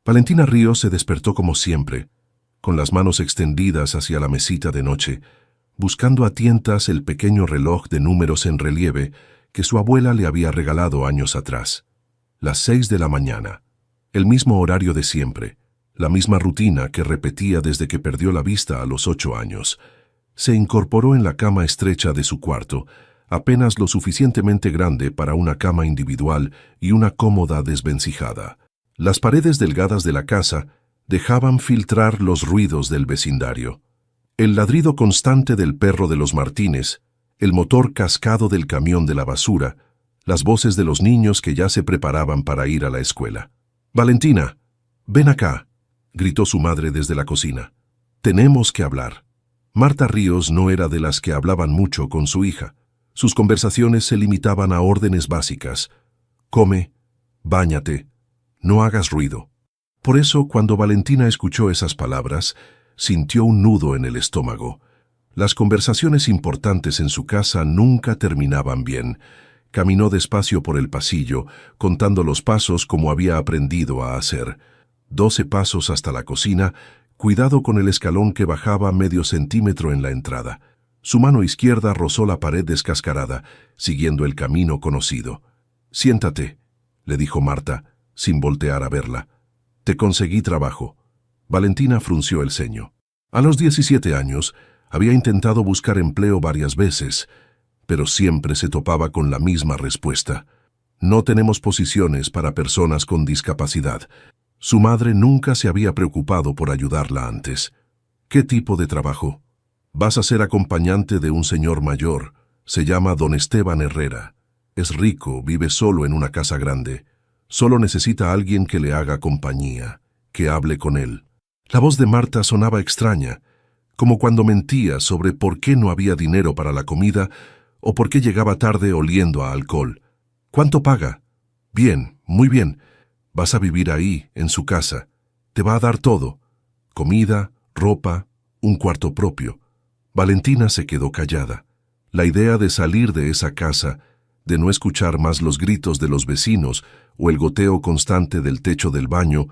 Valentina Ríos se despertó como siempre, con las manos extendidas hacia la mesita de noche, buscando a tientas el pequeño reloj de números en relieve que su abuela le había regalado años atrás. Las 6 de la mañana, el mismo horario de siempre, la misma rutina que repetía desde que perdió la vista a los 8 años. Se incorporó en la cama estrecha de su cuarto, apenas lo suficientemente grande para una cama individual y una cómoda desvencijada. Las paredes delgadas de la casa dejaban filtrar los ruidos del vecindario. El ladrido constante del perro de los Martínez, el motor cascado del camión de la basura, las voces de los niños que ya se preparaban para ir a la escuela. «Valentina, ven acá», gritó su madre desde la cocina. «Tenemos que hablar». Marta Ríos no era de las que hablaban mucho con su hija. Sus conversaciones se limitaban a órdenes básicas. Come, báñate, no hagas ruido. Por eso, cuando Valentina escuchó esas palabras, sintió un nudo en el estómago. Las conversaciones importantes en su casa nunca terminaban bien. Caminó despacio por el pasillo, contando los pasos como había aprendido a hacer. 12 pasos hasta la cocina, cuidado con el escalón que bajaba medio centímetro en la entrada. Su mano izquierda rozó la pared descascarada, siguiendo el camino conocido. «Siéntate», le dijo Marta, sin voltear a verla. «Te conseguí trabajo». Valentina frunció el ceño. A los 17 años, había intentado buscar empleo varias veces, pero siempre se topaba con la misma respuesta. «No tenemos posiciones para personas con discapacidad». Su madre nunca se había preocupado por ayudarla antes. «¿Qué tipo de trabajo?» «Vas a ser acompañante de un señor mayor. Se llama Don Esteban Herrera. Es rico, vive solo en una casa grande. Solo necesita a alguien que le haga compañía, que hable con él». La voz de Marta sonaba extraña, como cuando mentía sobre por qué no había dinero para la comida o por qué llegaba tarde oliendo a alcohol. «¿Cuánto paga?» «Bien, muy bien. Vas a vivir ahí, en su casa. Te va a dar todo. Comida, ropa, un cuarto propio». Valentina se quedó callada. La idea de salir de esa casa, de no escuchar más los gritos de los vecinos o el goteo constante del techo del baño,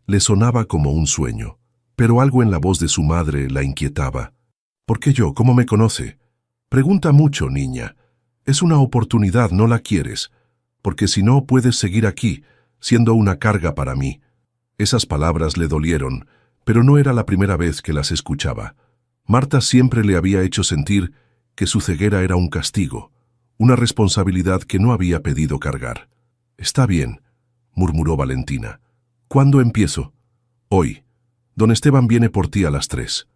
le sonaba como un sueño. Pero algo en la voz de su madre la inquietaba. «¿Por qué yo? ¿Cómo me conoce?» «Pregunta mucho, niña. Es una oportunidad, no la quieres. Porque si no, puedes seguir aquí, siendo una carga para mí». Esas palabras le dolieron, pero no era la primera vez que las escuchaba. Marta siempre le había hecho sentir que su ceguera era un castigo, una responsabilidad que no había pedido cargar. «Está bien», murmuró Valentina. «¿Cuándo empiezo?» «Hoy. Don Esteban viene por ti a las 3.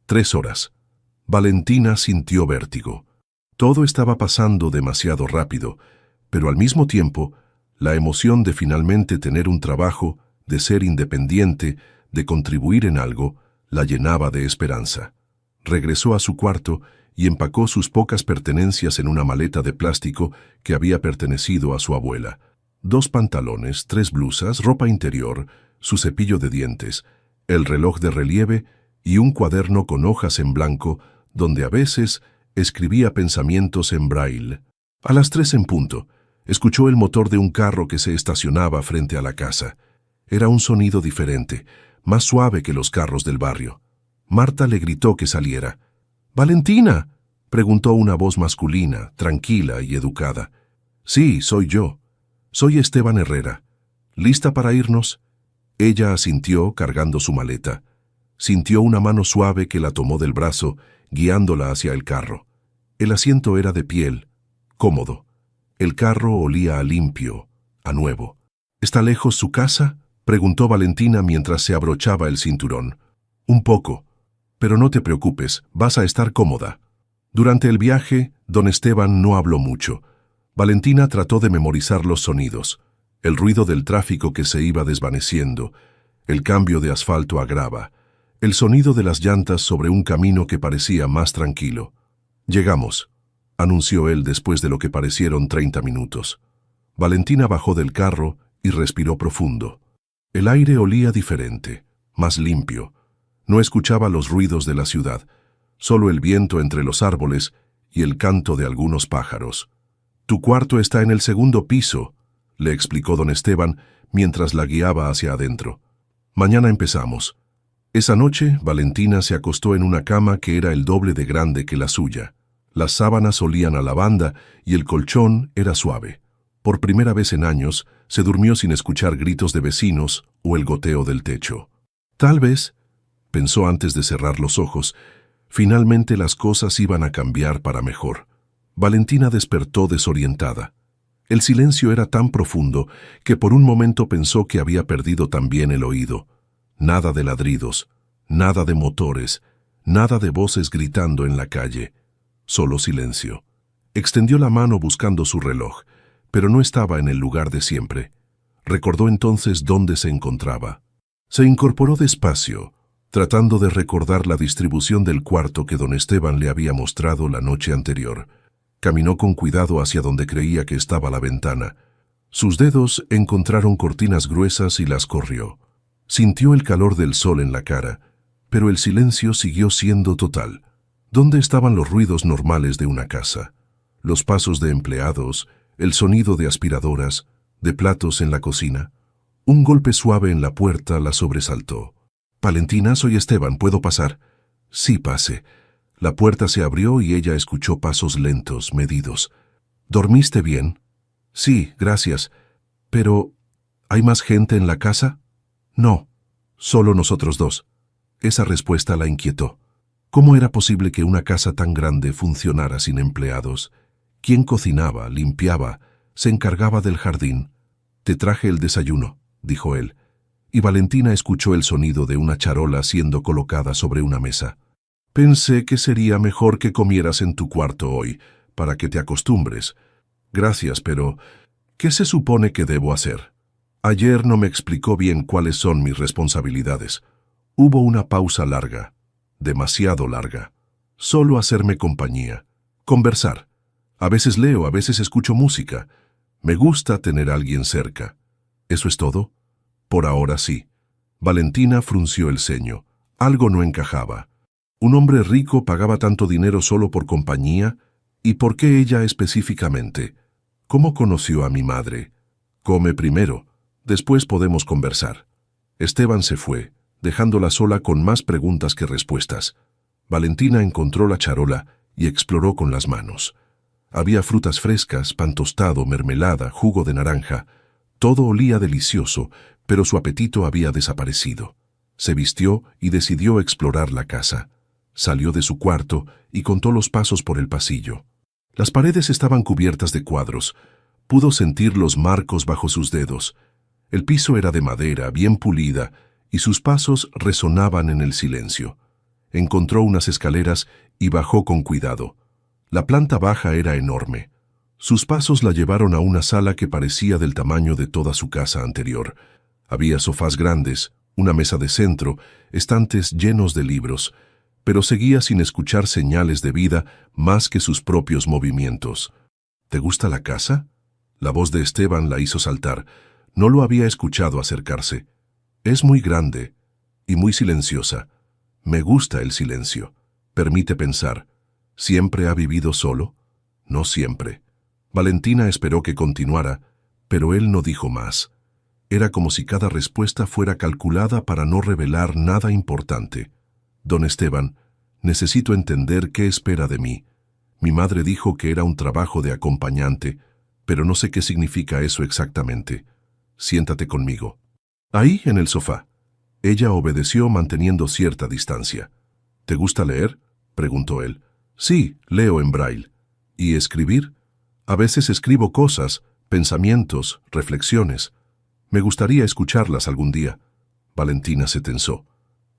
3 horas». Valentina sintió vértigo. Todo estaba pasando demasiado rápido, pero al mismo tiempo, la emoción de finalmente tener un trabajo, de ser independiente, de contribuir en algo, la llenaba de esperanza. Regresó a su cuarto y empacó sus pocas pertenencias en una maleta de plástico que había pertenecido a su abuela. 2 pantalones, 3 blusas, ropa interior, su cepillo de dientes, el reloj de relieve y un cuaderno con hojas en blanco donde a veces escribía pensamientos en braille. A las 3 en punto, escuchó el motor de un carro que se estacionaba frente a la casa. Era un sonido diferente, más suave que los carros del barrio. Marta le gritó que saliera. «¿Valentina?», preguntó una voz masculina, tranquila y educada. «Sí, soy yo. Soy Esteban Herrera. ¿Lista para irnos?» Ella asintió, cargando su maleta. Sintió una mano suave que la tomó del brazo, guiándola hacia el carro. El asiento era de piel, cómodo. El carro olía a limpio, a nuevo. «¿Está lejos su casa?», preguntó Valentina mientras se abrochaba el cinturón. «Un poco. Pero no te preocupes, vas a estar cómoda». Durante el viaje, don Esteban no habló mucho. Valentina trató de memorizar los sonidos. El ruido del tráfico que se iba desvaneciendo, el cambio de asfalto a grava, el sonido de las llantas sobre un camino que parecía más tranquilo. «Llegamos», anunció él después de lo que parecieron 30 minutos. Valentina bajó del carro y respiró profundo. El aire olía diferente, más limpio. No escuchaba los ruidos de la ciudad, solo el viento entre los árboles y el canto de algunos pájaros. «Tu cuarto está en el 2º piso», le explicó don Esteban mientras la guiaba hacia adentro. Mañana empezamos. Esa noche, Valentina se acostó en una cama que era el doble de grande que la suya. Las sábanas olían a lavanda y el colchón era suave. Por primera vez en años, se durmió sin escuchar gritos de vecinos o el goteo del techo. Tal vez, pensó antes de cerrar los ojos, finalmente las cosas iban a cambiar para mejor. Valentina despertó desorientada. El silencio era tan profundo que por un momento pensó que había perdido también el oído. Nada de ladridos, nada de motores, nada de voces gritando en la calle. Solo silencio. Extendió la mano buscando su reloj, pero no estaba en el lugar de siempre. Recordó entonces dónde se encontraba. Se incorporó despacio, tratando de recordar la distribución del cuarto que don Esteban le había mostrado la noche anterior. Caminó con cuidado hacia donde creía que estaba la ventana. Sus dedos encontraron cortinas gruesas y las corrió. Sintió el calor del sol en la cara, pero el silencio siguió siendo total. ¿Dónde estaban los ruidos normales de una casa? Los pasos de empleados, el sonido de aspiradoras, de platos en la cocina. Un golpe suave en la puerta la sobresaltó. «Valentina, soy Esteban, ¿puedo pasar?» «Sí, pase». La puerta se abrió y ella escuchó pasos lentos, medidos. «¿Dormiste bien?» «Sí, gracias. Pero, ¿hay más gente en la casa?» «No, solo nosotros dos». Esa respuesta la inquietó. ¿Cómo era posible que una casa tan grande funcionara sin empleados? ¿Quién cocinaba, limpiaba, se encargaba del jardín? «Te traje el desayuno», dijo él, y Valentina escuchó el sonido de una charola siendo colocada sobre una mesa. «Pensé que sería mejor que comieras en tu cuarto hoy, para que te acostumbres. Gracias, pero ¿qué se supone que debo hacer? Ayer no me explicó bien cuáles son mis responsabilidades». Hubo una pausa larga, demasiado larga. Solo hacerme compañía, conversar. A veces leo, a veces escucho música. Me gusta tener a alguien cerca. ¿Eso es todo? Por ahora sí. Valentina frunció el ceño. Algo no encajaba. ¿Un hombre rico pagaba tanto dinero solo por compañía? ¿Y por qué ella específicamente? ¿Cómo conoció a mi madre? Come primero, después podemos conversar. Esteban se fue, dejándola sola con más preguntas que respuestas. Valentina encontró la charola y exploró con las manos. Había frutas frescas, pan tostado, mermelada, jugo de naranja. Todo olía delicioso, pero su apetito había desaparecido. Se vistió y decidió explorar la casa. Salió de su cuarto y contó los pasos por el pasillo. Las paredes estaban cubiertas de cuadros. Pudo sentir los marcos bajo sus dedos. El piso era de madera, bien pulida, y sus pasos resonaban en el silencio. Encontró unas escaleras y bajó con cuidado. La planta baja era enorme. Sus pasos la llevaron a una sala que parecía del tamaño de toda su casa anterior. Había sofás grandes, una mesa de centro, estantes llenos de libros, pero seguía sin escuchar señales de vida más que sus propios movimientos. ¿Te gusta la casa? La voz de Esteban la hizo saltar. No lo había escuchado acercarse. Es muy grande y muy silenciosa. Me gusta el silencio. Permite pensar. ¿Siempre ha vivido solo? No siempre. Valentina esperó que continuara, pero él no dijo más. Era como si cada respuesta fuera calculada para no revelar nada importante. «Don Esteban, necesito entender qué espera de mí. Mi madre dijo que era un trabajo de acompañante, pero no sé qué significa eso exactamente. Siéntate conmigo». Ahí, en el sofá. Ella obedeció manteniendo cierta distancia. «¿Te gusta leer?», preguntó él. «Sí, leo en braille». «¿Y escribir?». «A veces escribo cosas, pensamientos, reflexiones. Me gustaría escucharlas algún día». Valentina se tensó.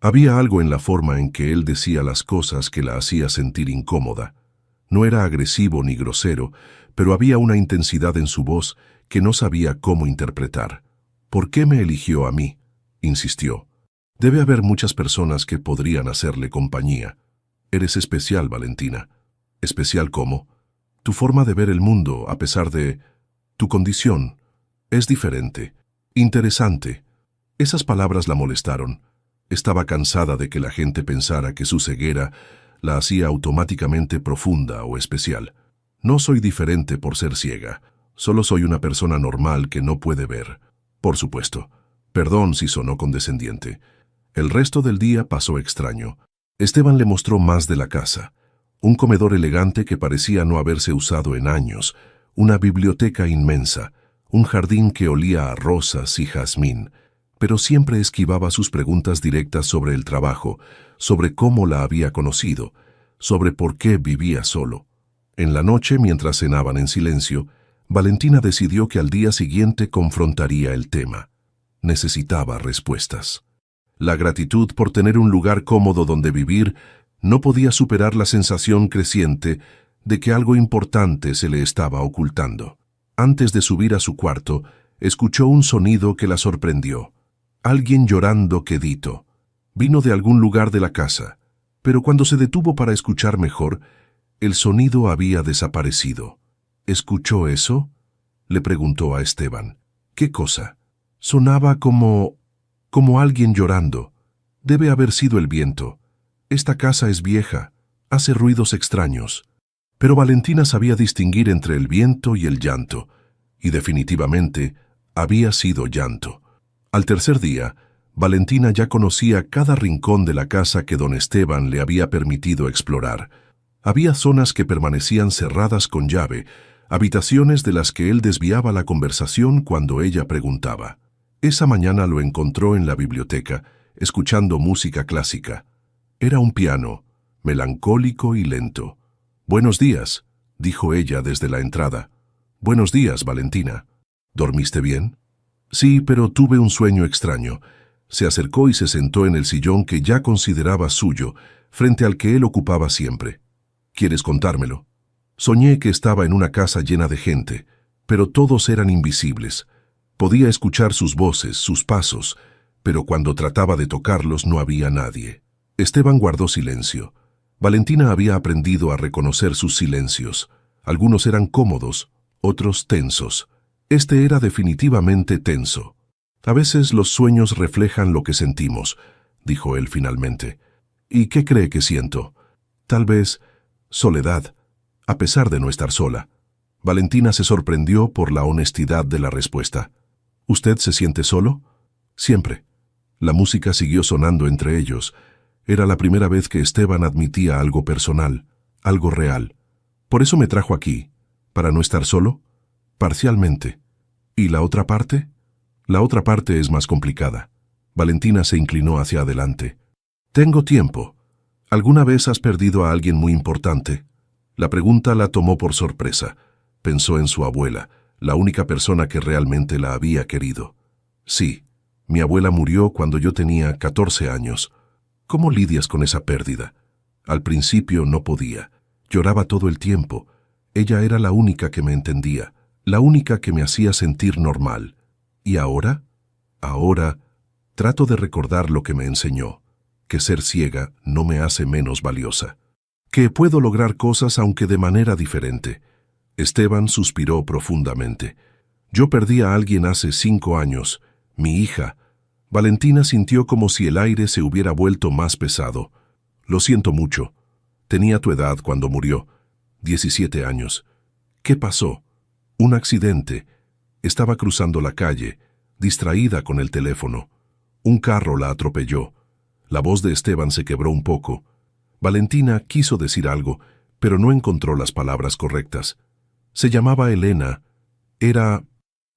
Había algo en la forma en que él decía las cosas que la hacía sentir incómoda. No era agresivo ni grosero, pero había una intensidad en su voz que no sabía cómo interpretar. «¿Por qué me eligió a mí?», insistió. «Debe haber muchas personas que podrían hacerle compañía. Eres especial, Valentina». «¿Especial cómo?». «Tu forma de ver el mundo, a pesar de tu condición, es diferente, interesante». Esas palabras la molestaron. Estaba cansada de que la gente pensara que su ceguera la hacía automáticamente profunda o especial. «No soy diferente por ser ciega, solo soy una persona normal que no puede ver». «Por supuesto, Perdón si sonó condescendiente. El resto del día pasó extraño. Esteban le mostró más de la casa. Un comedor elegante que parecía no haberse usado en años, una biblioteca inmensa, un jardín que olía a rosas y jazmín, pero siempre esquivaba sus preguntas directas sobre el trabajo, sobre cómo la había conocido, sobre por qué vivía solo. En la noche, mientras cenaban en silencio, Valentina decidió que al día siguiente confrontaría el tema. Necesitaba respuestas. La gratitud por tener un lugar cómodo donde vivir no podía superar la sensación creciente de que algo importante se le estaba ocultando. Antes de subir a su cuarto, escuchó un sonido que la sorprendió. Alguien llorando quedito. Vino de algún lugar de la casa, pero cuando se detuvo para escuchar mejor, el sonido había desaparecido. ¿Escuchó eso?, le preguntó a Esteban. ¿Qué cosa? Sonaba como alguien llorando. Debe haber sido el viento. Esta casa es vieja, hace ruidos extraños. Pero Valentina sabía distinguir entre el viento y el llanto, y definitivamente había sido llanto. Al tercer día, Valentina ya conocía cada rincón de la casa que don Esteban le había permitido explorar. Había zonas que permanecían cerradas con llave, habitaciones de las que él desviaba la conversación cuando ella preguntaba. Esa mañana lo encontró en la biblioteca, escuchando música clásica. Era un piano, melancólico y lento. «Buenos días», dijo ella desde la entrada. «Buenos días, Valentina. ¿Dormiste bien?» «Sí, pero tuve un sueño extraño». Se acercó y se sentó en el sillón que ya consideraba suyo, frente al que él ocupaba siempre. «¿Quieres contármelo?» «Soñé que estaba en una casa llena de gente, pero todos eran invisibles. Podía escuchar sus voces, sus pasos, pero cuando trataba de tocarlos no había nadie». Esteban guardó silencio. Valentina había aprendido a reconocer sus silencios. Algunos eran cómodos, otros tensos. Este era definitivamente tenso. «A veces los sueños reflejan lo que sentimos», dijo él finalmente. «¿Y qué cree que siento?» «Tal vez soledad, a pesar de no estar sola». Valentina se sorprendió por la honestidad de la respuesta. «¿Usted se siente solo?» «Siempre». La música siguió sonando entre ellos. Era la primera vez que Esteban admitía algo personal, algo real. «¿Por eso me trajo aquí? ¿Para no estar solo?» «Parcialmente». «¿Y la otra parte?» «La otra parte es más complicada». Valentina se inclinó hacia adelante. «Tengo tiempo. ¿Alguna vez has perdido a alguien muy importante?» La pregunta la tomó por sorpresa. Pensó en su abuela, la única persona que realmente la había querido. «Sí, mi abuela murió cuando yo tenía 14 años. ¿Cómo lidias con esa pérdida?» «Al principio no podía. Lloraba todo el tiempo. Ella era la única que me entendía, la única que me hacía sentir normal. ¿Y ahora?» «Ahora trato de recordar lo que me enseñó, que ser ciega no me hace menos valiosa, que puedo lograr cosas aunque de manera diferente». Esteban suspiró profundamente. «Yo perdí a alguien hace 5 años, mi hija». Valentina sintió como si el aire se hubiera vuelto más pesado. «Lo siento mucho. Tenía tu edad cuando murió, 17 años. ¿Qué pasó?» «Un accidente. Estaba cruzando la calle, distraída con el teléfono. Un carro la atropelló». La voz de Esteban se quebró un poco. Valentina quiso decir algo, pero no encontró las palabras correctas. Se llamaba Elena. Era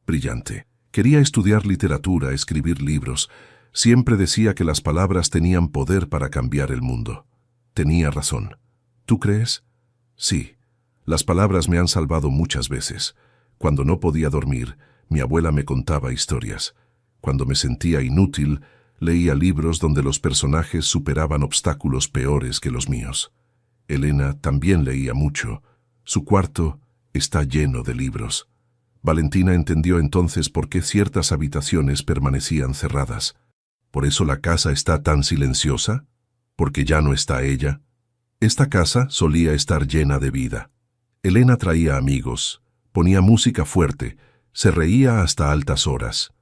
brillante. Quería estudiar literatura, escribir libros. Siempre decía que las palabras tenían poder para cambiar el mundo. Tenía razón. ¿Tú crees? Sí. Las palabras me han salvado muchas veces. Cuando no podía dormir, mi abuela me contaba historias. Cuando me sentía inútil, leía libros donde los personajes superaban obstáculos peores que los míos. Elena también leía mucho. Su cuarto está lleno de libros. Valentina entendió entonces por qué ciertas habitaciones permanecían cerradas. ¿Por eso la casa está tan silenciosa? ¿Porque ya no está ella? Esta casa solía estar llena de vida. Elena traía amigos, ponía música fuerte, se reía hasta altas horas.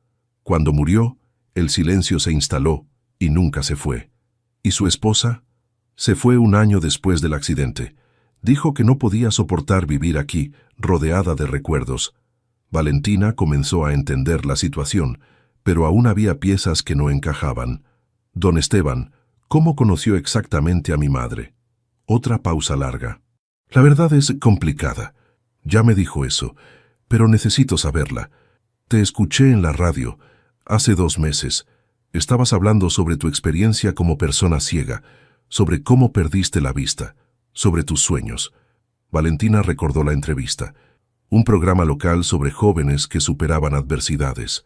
Cuando murió, el silencio se instaló y nunca se fue. ¿Y su esposa? Se fue un año después del accidente. Dijo que no podía soportar vivir aquí, rodeada de recuerdos. Valentina comenzó a entender la situación, pero aún había piezas que no encajaban. Don Esteban, ¿cómo conoció exactamente a mi madre? Otra pausa larga. La verdad es complicada. Ya me dijo eso, pero necesito saberla. Te escuché en la radio, hace 2 meses. Estabas hablando sobre tu experiencia como persona ciega, sobre cómo perdiste la vista, sobre tus sueños. Valentina recordó la entrevista. Un programa local sobre jóvenes que superaban adversidades.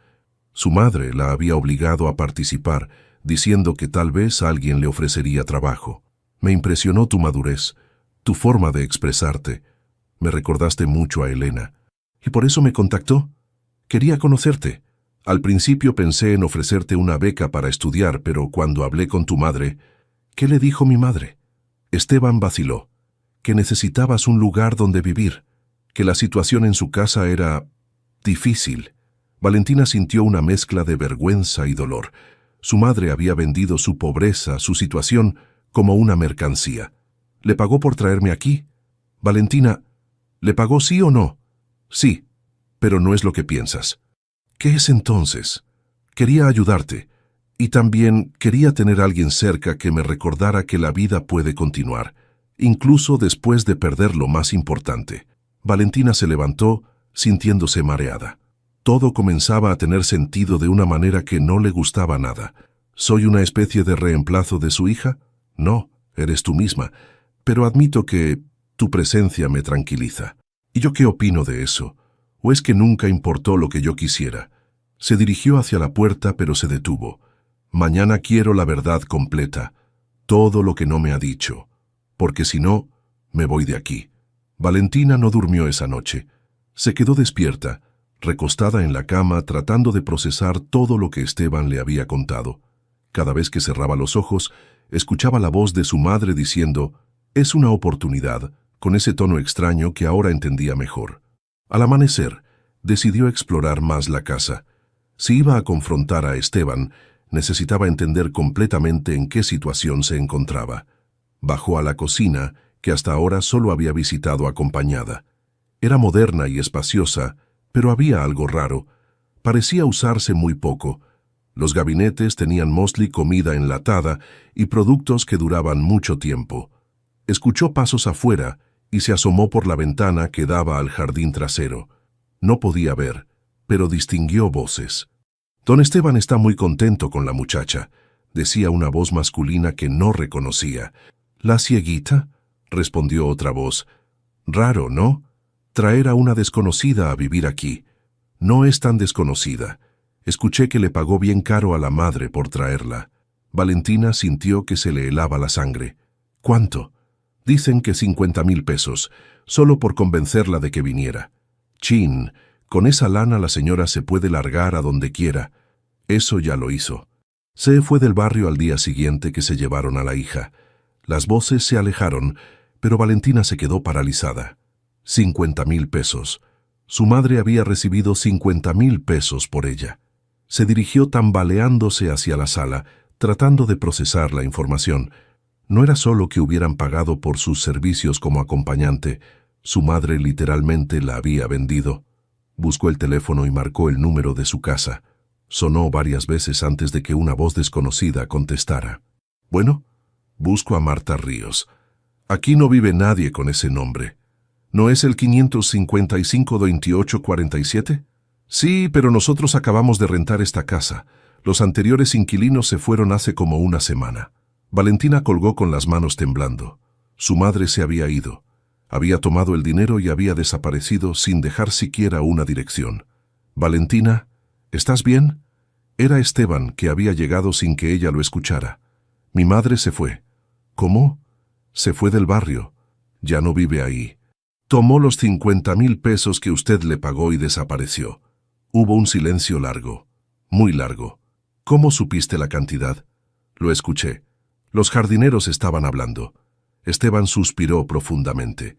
Su madre la había obligado a participar, diciendo que tal vez alguien le ofrecería trabajo. Me impresionó tu madurez, tu forma de expresarte. Me recordaste mucho a Elena. ¿Y por eso me contactó? Quería conocerte. Al principio pensé en ofrecerte una beca para estudiar, pero cuando hablé con tu madre, ¿qué le dijo mi madre? Esteban vaciló. Que necesitabas un lugar donde vivir, que la situación en su casa era difícil. Valentina sintió una mezcla de vergüenza y dolor. Su madre había vendido su pobreza, su situación, como una mercancía. ¿Le pagó por traerme aquí? Valentina, ¿le pagó sí o no? Sí, pero no es lo que piensas. ¿Qué es entonces? Quería ayudarte, y también quería tener a alguien cerca que me recordara que la vida puede continuar, incluso después de perder lo más importante. Valentina se levantó, sintiéndose mareada. Todo comenzaba a tener sentido de una manera que no le gustaba nada. ¿Soy una especie de reemplazo de su hija? No, eres tú misma, pero admito que tu presencia me tranquiliza. ¿Y yo qué opino de eso? ¿O es que nunca importó lo que yo quisiera? Se dirigió hacia la puerta, pero se detuvo. Mañana quiero la verdad completa, todo lo que no me ha dicho, porque si no, me voy de aquí. Valentina no durmió esa noche. Se quedó despierta, recostada en la cama, tratando de procesar todo lo que Esteban le había contado. Cada vez que cerraba los ojos, escuchaba la voz de su madre diciendo, «Es una oportunidad», con ese tono extraño que ahora entendía mejor. Al amanecer, decidió explorar más la casa. Si iba a confrontar a Esteban, necesitaba entender completamente en qué situación se encontraba. Bajó a la cocina, que hasta ahora solo había visitado acompañada. Era moderna y espaciosa, pero había algo raro. Parecía usarse muy poco. Los gabinetes tenían mostly comida enlatada y productos que duraban mucho tiempo. Escuchó pasos afuera y se asomó por la ventana que daba al jardín trasero. No podía ver, pero distinguió voces. «Don Esteban está muy contento con la muchacha», decía una voz masculina que no reconocía. «¿La cieguita?», respondió otra voz. «Raro, ¿no? Traer a una desconocida a vivir aquí. No es tan desconocida. Escuché que le pagó bien caro a la madre por traerla». Valentina sintió que se le helaba la sangre. «¿Cuánto?» «Dicen que 50,000 pesos, solo por convencerla de que viniera». «Chin, con esa lana la señora se puede largar a donde quiera». Eso ya lo hizo. Se fue del barrio al día siguiente que se llevaron a la hija. Las voces se alejaron, pero Valentina se quedó paralizada. 50,000 pesos. Su madre había recibido 50,000 pesos por ella. Se dirigió tambaleándose hacia la sala, tratando de procesar la información. No era solo que hubieran pagado por sus servicios como acompañante, su madre literalmente la había vendido. Buscó el teléfono y marcó el número de su casa. Sonó varias veces antes de que una voz desconocida contestara. «Bueno, busco a Marta Ríos. Aquí no vive nadie con ese nombre. ¿No es el 555-2847? Sí, pero nosotros acabamos de rentar esta casa. Los anteriores inquilinos se fueron hace como una semana». Valentina colgó con las manos temblando. Su madre se había ido. Había tomado el dinero y había desaparecido sin dejar siquiera una dirección. «Valentina, ¿estás bien?» Era Esteban, que había llegado sin que ella lo escuchara. «Mi madre se fue». «¿Cómo?» «Se fue del barrio. Ya no vive ahí. Tomó los 50,000 pesos que usted le pagó y desapareció». Hubo un silencio largo, muy largo. «¿Cómo supiste la cantidad?» «Lo escuché. Los jardineros estaban hablando». Esteban suspiró profundamente.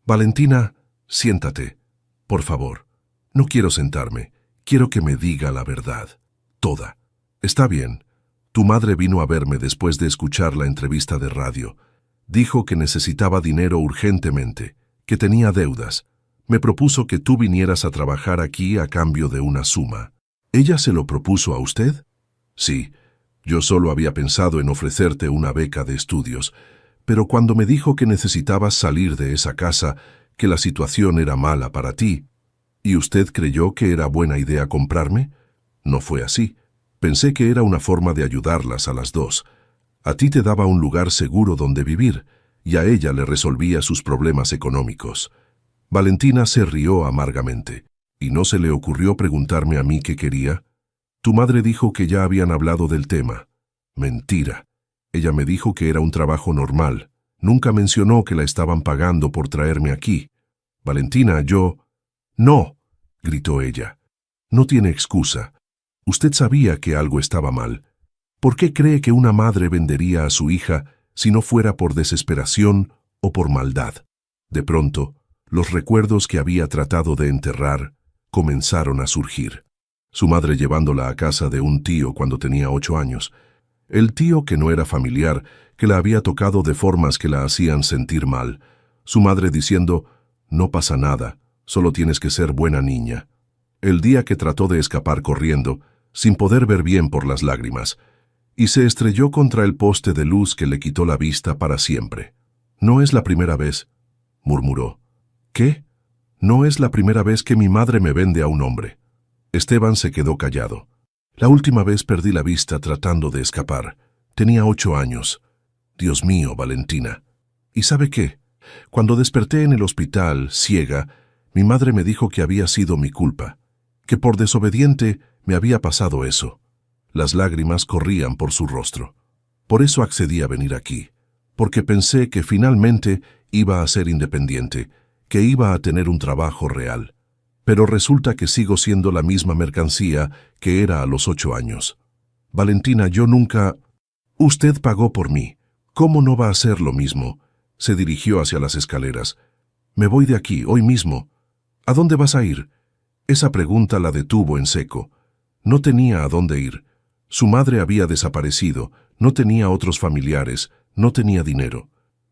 «Valentina, siéntate, por favor». «No quiero sentarme. Quiero que me diga la verdad. Toda». «Está bien. Tu madre vino a verme después de escuchar la entrevista de radio. Dijo que necesitaba dinero urgentemente, que tenía deudas. Me propuso que tú vinieras a trabajar aquí a cambio de una suma». ¿Ella se lo propuso a usted? Sí, yo solo había pensado en ofrecerte una beca de estudios, pero cuando me dijo que necesitabas salir de esa casa, que la situación era mala para ti, ¿y usted creyó que era buena idea comprarme? No fue así. Pensé que era una forma de ayudarlas a las dos. A ti te daba un lugar seguro donde vivir, y a ella le resolvía sus problemas económicos. Valentina se rió amargamente. ¿Y no se le ocurrió preguntarme a mí qué quería? Tu madre dijo que ya habían hablado del tema. Mentira. Ella me dijo que era un trabajo normal. Nunca mencionó que la estaban pagando por traerme aquí. Valentina, yo... No, gritó ella. No tiene excusa. Usted sabía que algo estaba mal. ¿Por qué cree que una madre vendería a su hija si no fuera por desesperación o por maldad? De pronto, los recuerdos que había tratado de enterrar comenzaron a surgir. Su madre llevándola a casa de un tío cuando tenía 8 años. El tío que no era familiar, que la había tocado de formas que la hacían sentir mal. Su madre diciendo, no pasa nada, solo tienes que ser buena niña. El día que trató de escapar corriendo, sin poder ver bien por las lágrimas, y se estrelló contra el poste de luz que le quitó la vista para siempre. No es la primera vez, murmuró. ¿Qué? No es la primera vez que mi madre me vende a un hombre. Esteban se quedó callado. La última vez perdí la vista tratando de escapar. Tenía 8 años. Dios mío, Valentina. ¿Y sabe qué? Cuando desperté en el hospital, ciega, mi madre me dijo que había sido mi culpa, que por desobediente me había pasado eso. Las lágrimas corrían por su rostro. Por eso accedí a venir aquí, porque pensé que finalmente iba a ser independiente, que iba a tener un trabajo real. Pero resulta que sigo siendo la misma mercancía que era a los 8 años. Valentina, yo nunca... Usted pagó por mí. ¿Cómo no va a hacer lo mismo? Se dirigió hacia las escaleras. Me voy de aquí, hoy mismo. ¿A dónde vas a ir? Esa pregunta la detuvo en seco. No tenía a dónde ir. Su madre había desaparecido, no tenía otros familiares, no tenía dinero.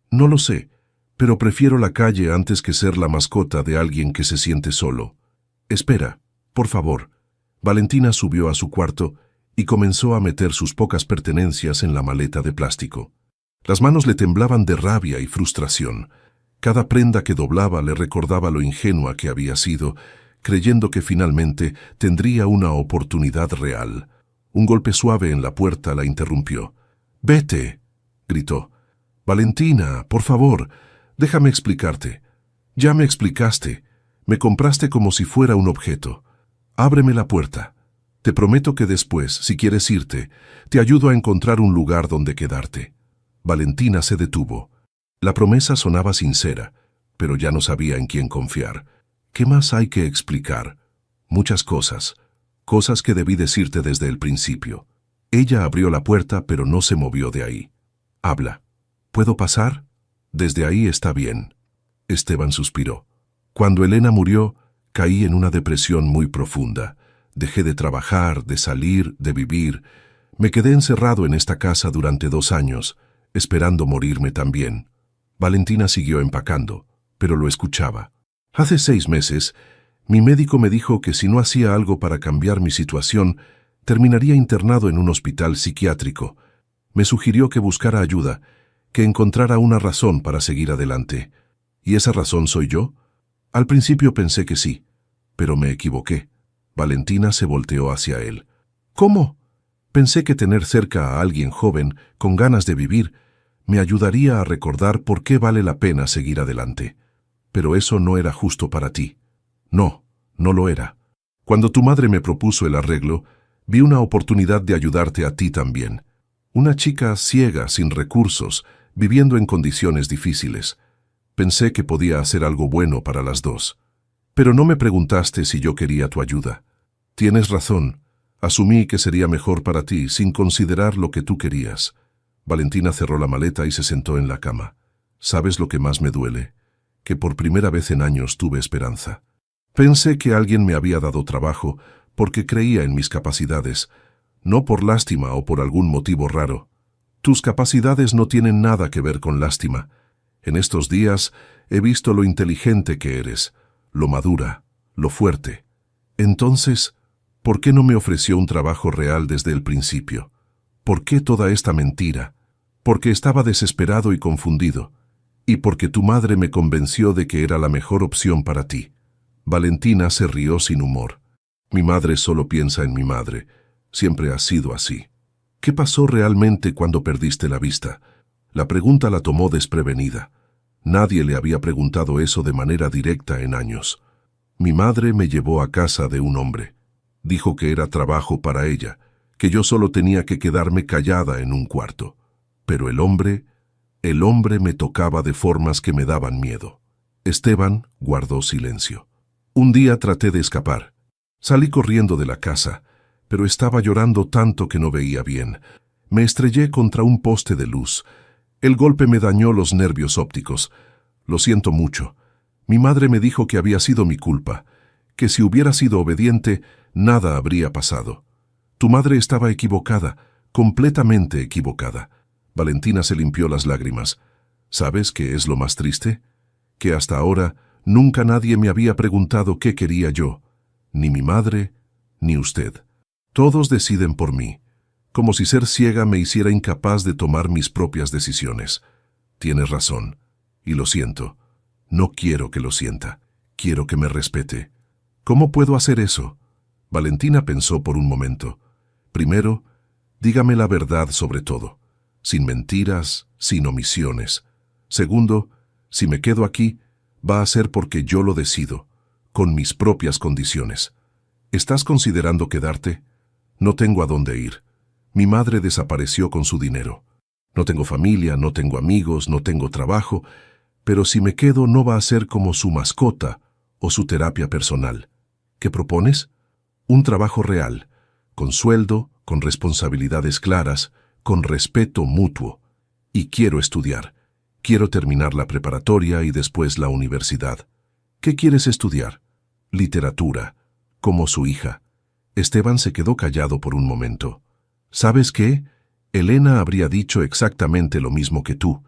No lo sé, pero prefiero la calle antes que ser la mascota de alguien que se siente solo. Espera, por favor. Valentina subió a su cuarto y comenzó a meter sus pocas pertenencias en la maleta de plástico. Las manos le temblaban de rabia y frustración. Cada prenda que doblaba le recordaba lo ingenua que había sido, creyendo que finalmente tendría una oportunidad real. Un golpe suave en la puerta la interrumpió. «¡Vete!», gritó. «Valentina, por favor, déjame explicarte. Ya me explicaste. Me compraste como si fuera un objeto. Ábreme la puerta. Te prometo que después, si quieres irte, te ayudo a encontrar un lugar donde quedarte». Valentina se detuvo. La promesa sonaba sincera, pero ya no sabía en quién confiar. ¿Qué más hay que explicar? Muchas cosas. Cosas que debí decirte desde el principio. Ella abrió la puerta, pero no se movió de ahí. «Habla. ¿Puedo pasar?» «Desde ahí está bien». Esteban suspiró. «Cuando Elena murió, caí en una depresión muy profunda. Dejé de trabajar, de salir, de vivir. Me quedé encerrado en esta casa durante 2 años, esperando morirme también». Valentina siguió empacando, pero lo escuchaba. «Hace 6 meses, mi médico me dijo que si no hacía algo para cambiar mi situación, terminaría internado en un hospital psiquiátrico. Me sugirió que buscara ayuda, que encontrara una razón para seguir adelante. ¿Y esa razón soy yo? Al principio pensé que sí, pero me equivoqué». Valentina se volteó hacia él. «¿Cómo?» Pensé que tener cerca a alguien joven, con ganas de vivir, me ayudaría a recordar por qué vale la pena seguir adelante. Pero eso no era justo para ti. No, no lo era. Cuando tu madre me propuso el arreglo, vi una oportunidad de ayudarte a ti también. Una chica ciega, sin recursos, viviendo en condiciones difíciles. Pensé que podía hacer algo bueno para las dos. Pero no me preguntaste si yo quería tu ayuda. Tienes razón. Asumí que sería mejor para ti, sin considerar lo que tú querías. Valentina cerró la maleta y se sentó en la cama. ¿Sabes lo que más me duele? Que por primera vez en años tuve esperanza. Pensé que alguien me había dado trabajo porque creía en mis capacidades, no por lástima o por algún motivo raro. Tus capacidades no tienen nada que ver con lástima. En estos días he visto lo inteligente que eres, lo madura, lo fuerte. Entonces, ¿Por qué no me ofreció un trabajo real desde el principio? ¿Por qué toda esta mentira? Porque estaba desesperado y confundido, y porque tu madre me convenció de que era la mejor opción para ti. Valentina se rió sin humor. Mi madre solo piensa en mi madre. Siempre ha sido así. ¿Qué pasó realmente cuando perdiste la vista? La pregunta la tomó desprevenida. Nadie le había preguntado eso de manera directa en años. Mi madre me llevó a casa de un hombre. Dijo que era trabajo para ella, que yo solo tenía que quedarme callada en un cuarto. Pero el hombre me tocaba de formas que me daban miedo. Esteban guardó silencio. Un día traté de escapar. Salí corriendo de la casa, pero estaba llorando tanto que no veía bien. Me estrellé contra un poste de luz. El golpe me dañó los nervios ópticos. Lo siento mucho. Mi madre me dijo que había sido mi culpa, que si hubiera sido obediente, nada habría pasado. Tu madre estaba equivocada, completamente equivocada. Valentina se limpió las lágrimas. ¿Sabes qué es lo más triste? Que hasta ahora nunca nadie me había preguntado qué quería yo. Ni mi madre, ni usted. Todos deciden por mí, como si ser ciega me hiciera incapaz de tomar mis propias decisiones. Tienes razón, y lo siento. No quiero que lo sienta. Quiero que me respete. ¿Cómo puedo hacer eso? Valentina pensó por un momento. Primero, dígame la verdad sobre todo, sin mentiras, sin omisiones. Segundo, si me quedo aquí, va a ser porque yo lo decido, con mis propias condiciones. ¿Estás considerando quedarte? No tengo a dónde ir. Mi madre desapareció con su dinero. No tengo familia, no tengo amigos, no tengo trabajo, pero si me quedo no va a ser como su mascota o su terapia personal. ¿Qué propones? Un trabajo real, con sueldo, con responsabilidades claras, con respeto mutuo. Y quiero estudiar. Quiero terminar la preparatoria y después la universidad. ¿Qué quieres estudiar? Literatura, como su hija. Esteban se quedó callado por un momento. ¿Sabes qué? Elena habría dicho exactamente lo mismo que tú.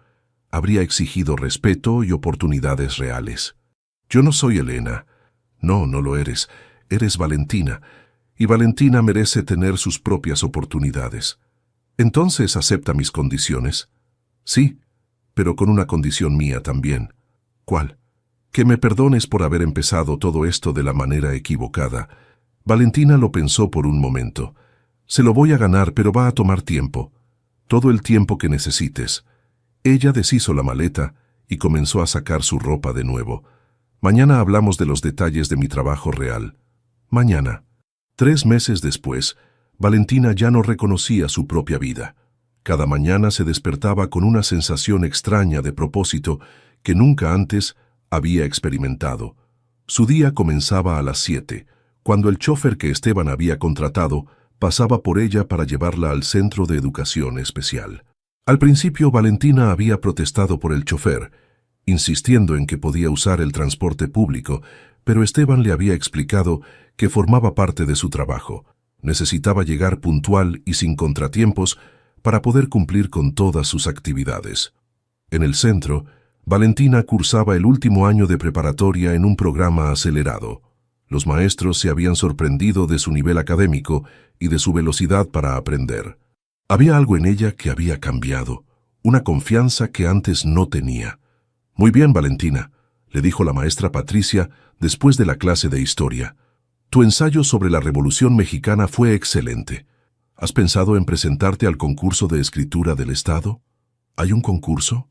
Habría exigido respeto y oportunidades reales. Yo no soy Elena. No, no lo eres. Eres Valentina. Y Valentina merece tener sus propias oportunidades. ¿Entonces acepta mis condiciones? Sí, pero con una condición mía también. ¿Cuál? Que me perdones por haber empezado todo esto de la manera equivocada. Valentina lo pensó por un momento. Se lo voy a ganar, pero va a tomar tiempo. Todo el tiempo que necesites. Ella deshizo la maleta y comenzó a sacar su ropa de nuevo. Mañana hablamos de los detalles de mi trabajo real. Mañana. 3 meses después, Valentina ya no reconocía su propia vida. Cada mañana se despertaba con una sensación extraña de propósito que nunca antes había experimentado. Su día comenzaba a las 7, cuando el chofer que Esteban había contratado pasaba por ella para llevarla al centro de educación especial. Al principio, Valentina había protestado por el chofer, insistiendo en que podía usar el transporte público, pero Esteban le había explicado que formaba parte de su trabajo. Necesitaba llegar puntual y sin contratiempos para poder cumplir con todas sus actividades. En el centro, Valentina cursaba el último año de preparatoria en un programa acelerado. Los maestros se habían sorprendido de su nivel académico y de su velocidad para aprender. Había algo en ella que había cambiado, una confianza que antes no tenía. «Muy bien, Valentina», le dijo la maestra Patricia después de la clase de historia. «Tu ensayo sobre la Revolución Mexicana fue excelente. ¿Has pensado en presentarte al concurso de escritura del Estado?» ¿Hay un concurso?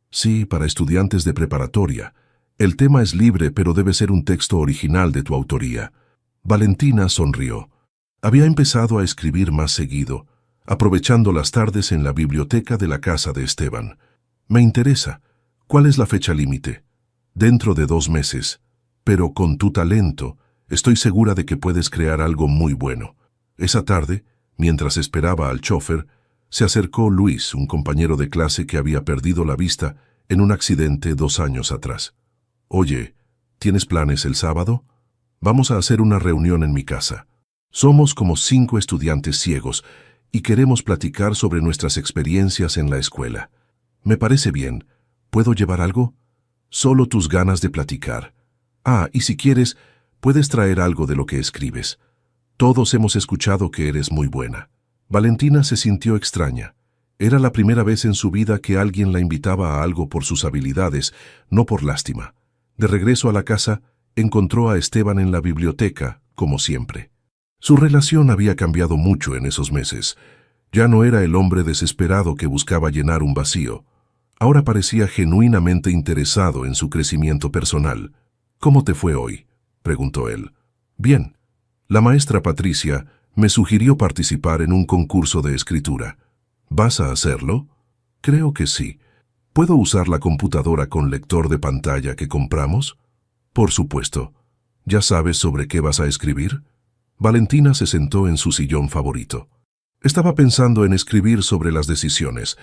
Sí, para estudiantes de preparatoria. El tema es libre, pero debe ser un texto original de tu autoría. Valentina sonrió. Había empezado a escribir más seguido, aprovechando las tardes en la biblioteca de la casa de Esteban. Me interesa. ¿Cuál es la fecha límite? Dentro de 2 meses. Pero con tu talento, estoy segura de que puedes crear algo muy bueno. Esa tarde, mientras esperaba al chofer, se acercó Luis, un compañero de clase que había perdido la vista en un accidente 2 años atrás. Oye, ¿tienes planes el sábado? Vamos a hacer una reunión en mi casa. Somos como 5 estudiantes ciegos y queremos platicar sobre nuestras experiencias en la escuela. Me parece bien. ¿Puedo llevar algo? Solo tus ganas de platicar. Ah, y si quieres, puedes traer algo de lo que escribes. Todos hemos escuchado que eres muy buena. Valentina se sintió extraña. Era la primera vez en su vida que alguien la invitaba a algo por sus habilidades, no por lástima. De regreso a la casa, encontró a Esteban en la biblioteca, como siempre. Su relación había cambiado mucho en esos meses. Ya no era el hombre desesperado que buscaba llenar un vacío. Ahora parecía genuinamente interesado en su crecimiento personal. «¿Cómo te fue hoy?», preguntó él. «Bien. La maestra Patricia me sugirió participar en un concurso de escritura. ¿Vas a hacerlo?». «Creo que sí. ¿Puedo usar la computadora con lector de pantalla que compramos?». «Por supuesto. ¿Ya sabes sobre qué vas a escribir?». Valentina se sentó en su sillón favorito. Estaba pensando en escribir sobre las decisiones,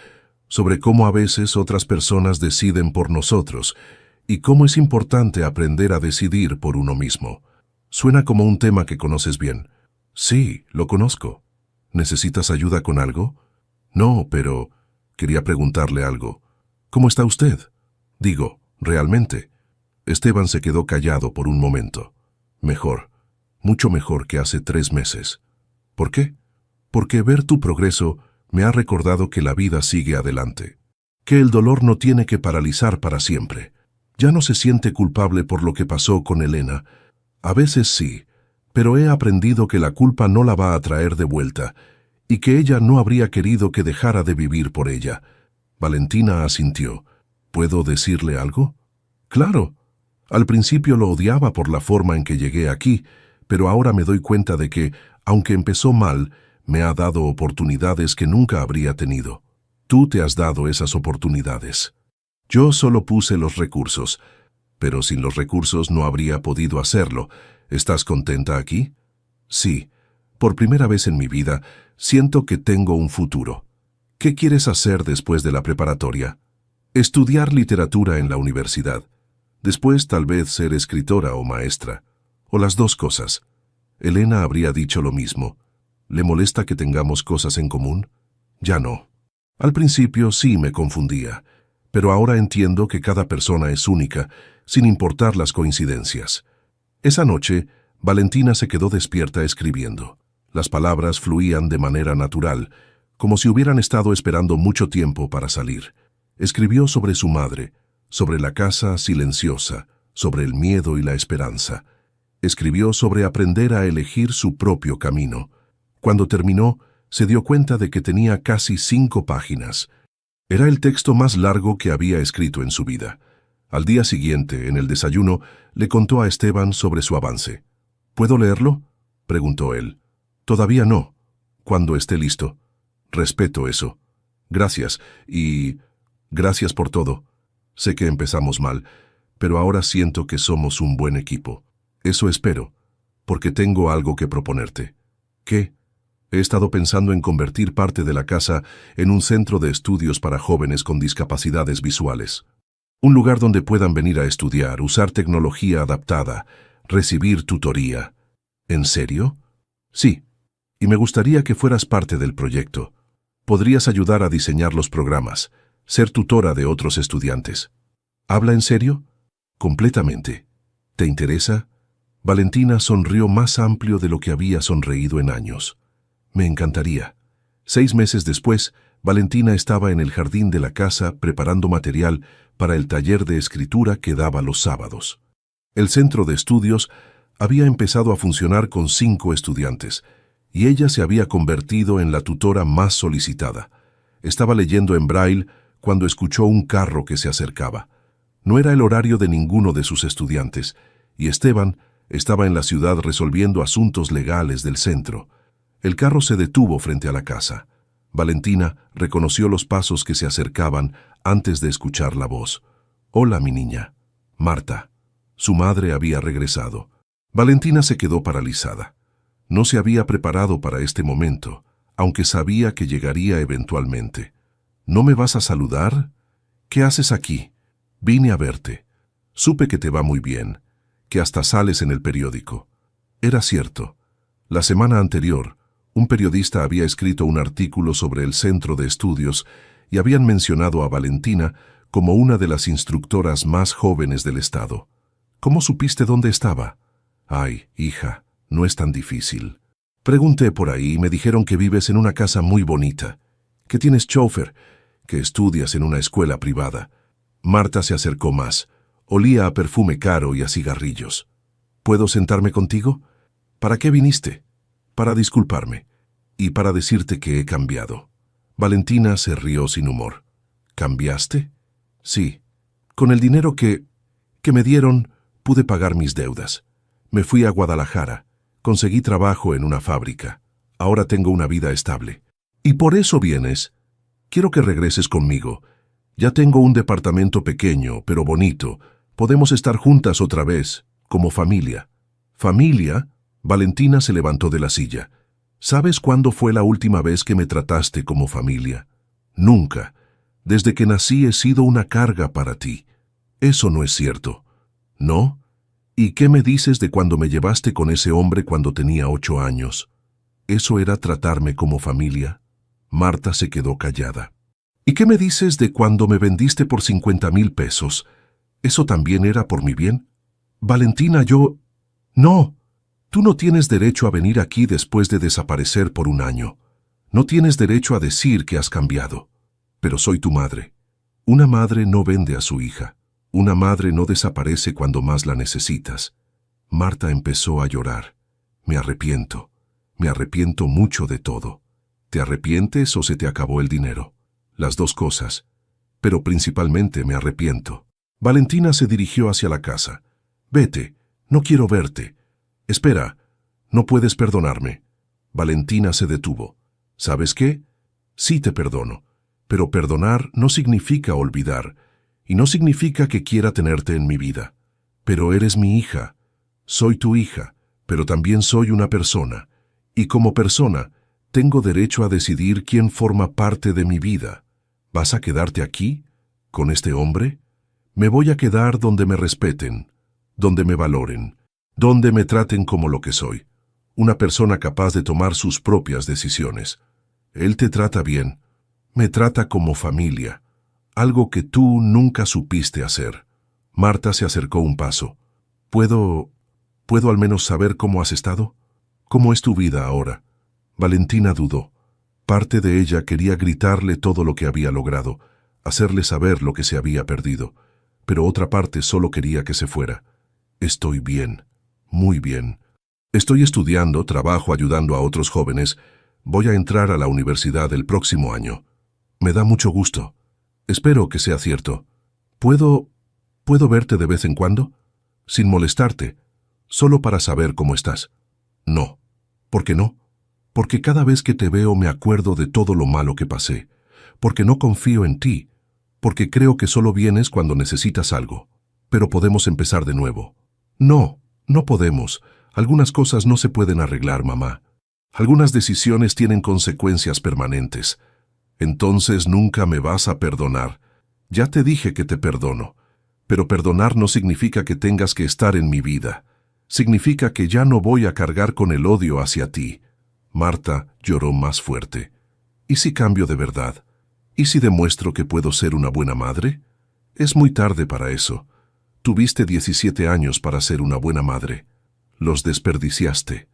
sobre cómo a veces otras personas deciden por nosotros y cómo es importante aprender a decidir por uno mismo. Suena como un tema que conoces bien. «Sí, lo conozco. ¿Necesitas ayuda con algo?». «No, pero quería preguntarle algo. ¿Cómo está usted?». «Digo, realmente». Esteban se quedó callado por un momento. «Mejor, mucho mejor que hace 3 meses». «¿Por qué?». «Porque ver tu progreso me ha recordado que la vida sigue adelante, que el dolor no tiene que paralizar para siempre. Ya no se siente culpable por lo que pasó con Elena. A veces sí, pero he aprendido que la culpa no la va a traer de vuelta y que ella no habría querido que dejara de vivir por ella». Valentina asintió. «¿Puedo decirle algo?». «Claro. Al principio lo odiaba por la forma en que llegué aquí, pero ahora me doy cuenta de que, aunque empezó mal, me ha dado oportunidades que nunca habría tenido. Tú te has dado esas oportunidades. Yo solo puse los recursos, pero sin los recursos no habría podido hacerlo. ¿Estás contenta aquí?». «Sí. Por primera vez en mi vida, siento que tengo un futuro». «¿Qué quieres hacer después de la preparatoria?». «Estudiar literatura en la universidad. Después tal vez ser escritora o maestra. O las dos cosas». Elena habría dicho lo mismo. «¿Le molesta que tengamos cosas en común?». «Ya no. Al principio sí me confundía, pero ahora entiendo que cada persona es única, sin importar las coincidencias». Esa noche, Valentina se quedó despierta escribiendo. Las palabras fluían de manera natural, como si hubieran estado esperando mucho tiempo para salir. Escribió sobre su madre, sobre la casa silenciosa, sobre el miedo y la esperanza. Escribió sobre aprender a elegir su propio camino. Cuando terminó, se dio cuenta de que tenía casi 5 páginas. Era el texto más largo que había escrito en su vida. Al día siguiente, en el desayuno, le contó a Esteban sobre su avance. «¿Puedo leerlo?», preguntó él. «Todavía no. Cuando esté listo». «Respeto eso. Gracias, y gracias por todo. Sé que empezamos mal, pero ahora siento que somos un buen equipo. Eso espero, porque tengo algo que proponerte». «¿Qué?». «He estado pensando en convertir parte de la casa en un centro de estudios para jóvenes con discapacidades visuales. Un lugar donde puedan venir a estudiar, usar tecnología adaptada, recibir tutoría». «¿En serio?». «Sí, y me gustaría que fueras parte del proyecto. Podrías ayudar a diseñar los programas, ser tutora de otros estudiantes». «¿Habla en serio?». «Completamente. ¿Te interesa?». Valentina sonrió más amplio de lo que había sonreído en años. «Me encantaría». 6 meses después, Valentina estaba en el jardín de la casa preparando material para el taller de escritura que daba los sábados. El centro de estudios había empezado a funcionar con 5 estudiantes, y ella se había convertido en la tutora más solicitada. Estaba leyendo en braille cuando escuchó un carro que se acercaba. No era el horario de ninguno de sus estudiantes, y Esteban estaba en la ciudad resolviendo asuntos legales del centro. El carro se detuvo frente a la casa. Valentina reconoció los pasos que se acercaban antes de escuchar la voz. «Hola, mi niña». Marta. Su madre había regresado. Valentina se quedó paralizada. No se había preparado para este momento, aunque sabía que llegaría eventualmente. «¿No me vas a saludar?». «¿Qué haces aquí?». «Vine a verte. Supe que te va muy bien, que hasta sales en el periódico». Era cierto. La semana anterior, un periodista había escrito un artículo sobre el centro de estudios y habían mencionado a Valentina como una de las instructoras más jóvenes del estado. «¿Cómo supiste dónde estaba?». «Ay, hija, no es tan difícil». Pregunté por ahí y me dijeron que vives en una casa muy bonita, que tienes chofer, que estudias en una escuela privada. Marta se acercó más. Olía a perfume caro y a cigarrillos. ¿Puedo sentarme contigo? ¿Para qué viniste? Para disculparme y para decirte que he cambiado. Valentina se rió sin humor. ¿Cambiaste? Sí. Con el dinero que me dieron, pude pagar mis deudas. Me fui a Guadalajara. Conseguí trabajo en una fábrica. Ahora tengo una vida estable. ¿Y por eso vienes? Quiero que regreses conmigo. Ya tengo un departamento pequeño, pero bonito. Podemos estar juntas otra vez, como familia. ¿Familia? Valentina se levantó de la silla. ¿Sabes cuándo fue la última vez que me trataste como familia? Nunca. Desde que nací he sido una carga para ti. Eso no es cierto. ¿No? ¿Y qué me dices de cuando me llevaste con ese hombre cuando tenía 8 años? ¿Eso era tratarme como familia? Marta se quedó callada. ¿Y qué me dices de cuando me vendiste por 50,000 pesos? ¿Eso también era por mi bien? Valentina, yo... No. Tú no tienes derecho a venir aquí después de desaparecer por 1 año. No tienes derecho a decir que has cambiado. Pero soy tu madre. Una madre no vende a su hija. Una madre no desaparece cuando más la necesitas. Marta empezó a llorar. Me arrepiento. Me arrepiento mucho de todo. ¿Te arrepientes o se te acabó el dinero? Las dos cosas. Pero principalmente me arrepiento. Valentina se dirigió hacia la casa. Vete. No quiero verte. Espera. No puedes perdonarme. Valentina se detuvo. ¿Sabes qué? Sí te perdono. Pero perdonar no significa olvidar. Y no significa que quiera tenerte en mi vida. Pero eres mi hija. Soy tu hija, pero también soy una persona. Y como persona, tengo derecho a decidir quién forma parte de mi vida. ¿Vas a quedarte aquí? ¿Con este hombre? Me voy a quedar donde me respeten, donde me valoren, donde me traten como lo que soy. Una persona capaz de tomar sus propias decisiones. Él te trata bien. Me trata como familia. Algo que tú nunca supiste hacer. Marta se acercó un paso. ¿Puedo al menos saber cómo has estado? ¿Cómo es tu vida ahora? Valentina dudó. Parte de ella quería gritarle todo lo que había logrado, hacerle saber lo que se había perdido, pero otra parte solo quería que se fuera. Estoy bien, muy bien. Estoy estudiando, trabajo ayudando a otros jóvenes. Voy a entrar a la universidad el próximo año. Me da mucho gusto. Espero que sea cierto. ¿Puedo verte de vez en cuando? Sin molestarte, solo para saber cómo estás. No. ¿Por qué no? Porque cada vez que te veo me acuerdo de todo lo malo que pasé. Porque no confío en ti. Porque creo que solo vienes cuando necesitas algo. Pero podemos empezar de nuevo. No, no podemos. Algunas cosas no se pueden arreglar, mamá. Algunas decisiones tienen consecuencias permanentes. Entonces nunca me vas a perdonar. Ya te dije que te perdono. Pero perdonar no significa que tengas que estar en mi vida. Significa que ya no voy a cargar con el odio hacia ti. Marta lloró más fuerte. ¿Y si cambio de verdad? ¿Y si demuestro que puedo ser una buena madre? Es muy tarde para eso. Tuviste 17 años para ser una buena madre. Los desperdiciaste.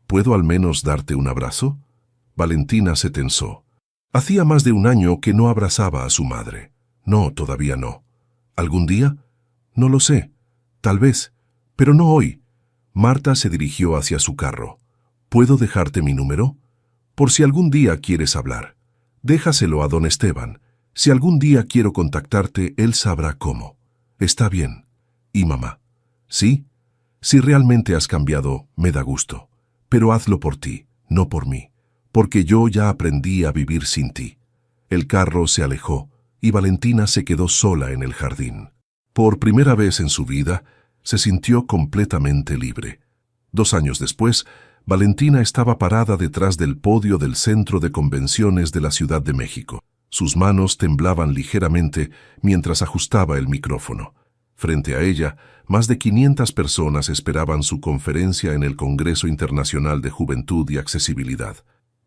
¿Puedo al menos darte un abrazo? Valentina se tensó. Hacía más de 1 año que no abrazaba a su madre. No, todavía no. ¿Algún día? No lo sé. Tal vez. Pero no hoy. Marta se dirigió hacia su carro. ¿Puedo dejarte mi número? Por si algún día quieres hablar. Déjaselo a don Esteban. Si algún día quiero contactarte, él sabrá cómo. Está bien. ¿Y mamá? ¿Sí? Si realmente has cambiado, me da gusto. Pero hazlo por ti, no por mí. Porque yo ya aprendí a vivir sin ti. El carro se alejó y Valentina se quedó sola en el jardín. Por primera vez en su vida, se sintió completamente libre. 2 años después, Valentina estaba parada detrás del podio del Centro de Convenciones de la Ciudad de México. Sus manos temblaban ligeramente mientras ajustaba el micrófono. Frente a ella, más de 500 personas esperaban su conferencia en el Congreso Internacional de Juventud y Accesibilidad.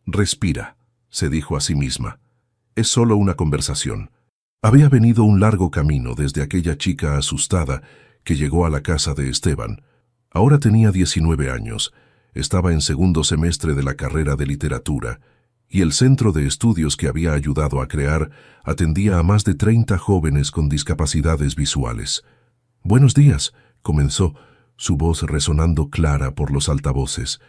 Respira, se dijo a sí misma. Es solo una conversación. Había venido un largo camino desde aquella chica asustada que llegó a la casa de Esteban. Ahora tenía 19 años. Estaba en segundo semestre de la carrera de literatura, y el centro de estudios que había ayudado a crear atendía a más de 30 jóvenes con discapacidades visuales. «Buenos días», comenzó, su voz resonando clara por los altavoces.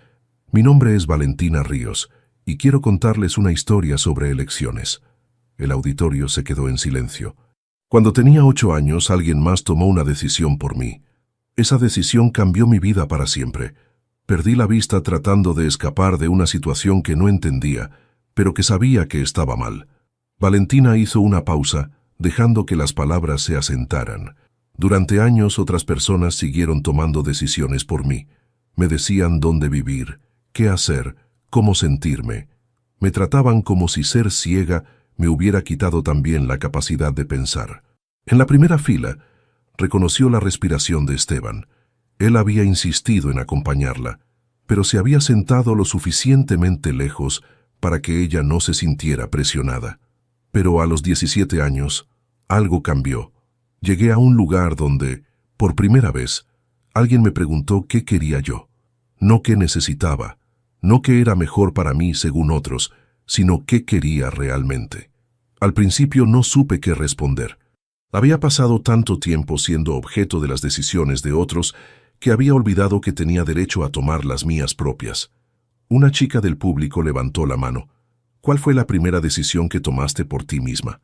«Mi nombre es Valentina Ríos, y quiero contarles una historia sobre elecciones». El auditorio se quedó en silencio. Cuando tenía 8 años, alguien más tomó una decisión por mí. Esa decisión cambió mi vida para siempre. Perdí la vista tratando de escapar de una situación que no entendía, pero que sabía que estaba mal. Valentina hizo una pausa, dejando que las palabras se asentaran. Durante años otras personas siguieron tomando decisiones por mí. Me decían dónde vivir, qué hacer, cómo sentirme. Me trataban como si ser ciega me hubiera quitado también la capacidad de pensar. En la primera fila, reconoció la respiración de Esteban. Él había insistido en acompañarla, pero se había sentado lo suficientemente lejos para que ella no se sintiera presionada. Pero a los 17 años, algo cambió. Llegué a un lugar donde, por primera vez, alguien me preguntó qué quería yo. No qué necesitaba, no qué era mejor para mí según otros, sino qué quería realmente. Al principio no supe qué responder. Había pasado tanto tiempo siendo objeto de las decisiones de otros que había olvidado que tenía derecho a tomar las mías propias. Una chica del público levantó la mano. «¿Cuál fue la primera decisión que tomaste por ti misma?»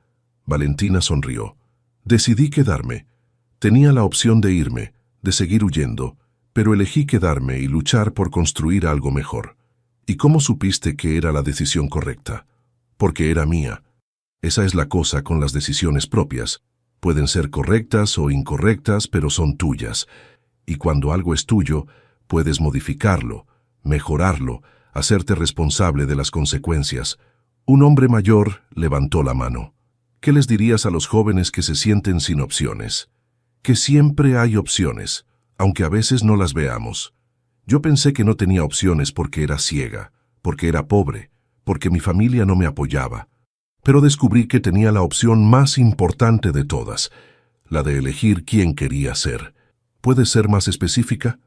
Valentina sonrió. «Decidí quedarme. Tenía la opción de irme, de seguir huyendo, pero elegí quedarme y luchar por construir algo mejor». «¿Y cómo supiste que era la decisión correcta?» «Porque era mía». Esa es la cosa con las decisiones propias. Pueden ser correctas o incorrectas, pero son tuyas. Y cuando algo es tuyo, puedes modificarlo, mejorarlo, hacerte responsable de las consecuencias. Un hombre mayor levantó la mano. ¿Qué les dirías a los jóvenes que se sienten sin opciones? Que siempre hay opciones, aunque a veces no las veamos. Yo pensé que no tenía opciones porque era ciega, porque era pobre, porque mi familia no me apoyaba. Pero descubrí que tenía la opción más importante de todas, la de elegir quién quería ser. ¿Puedes ser más específica?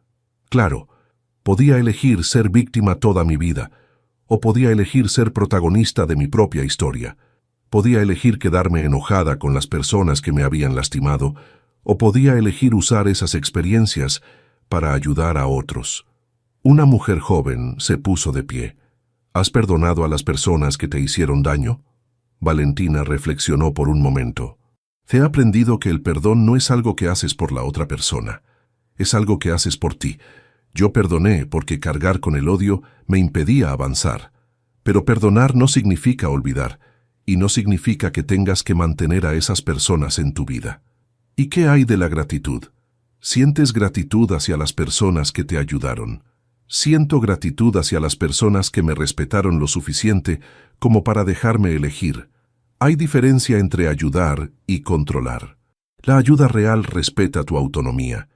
Claro, podía elegir ser víctima toda mi vida, o podía elegir ser protagonista de mi propia historia. Podía elegir quedarme enojada con las personas que me habían lastimado, o podía elegir usar esas experiencias para ayudar a otros. Una mujer joven se puso de pie. ¿Has perdonado a las personas que te hicieron daño? Valentina reflexionó por un momento. He aprendido que el perdón no es algo que haces por la otra persona, es algo que haces por ti. Yo perdoné porque cargar con el odio me impedía avanzar. Pero perdonar no significa olvidar, y no significa que tengas que mantener a esas personas en tu vida. ¿Y qué hay de la gratitud? ¿Sientes gratitud hacia las personas que te ayudaron? Siento gratitud hacia las personas que me respetaron lo suficiente como para dejarme elegir. Hay diferencia entre ayudar y controlar. La ayuda real respeta tu autonomía.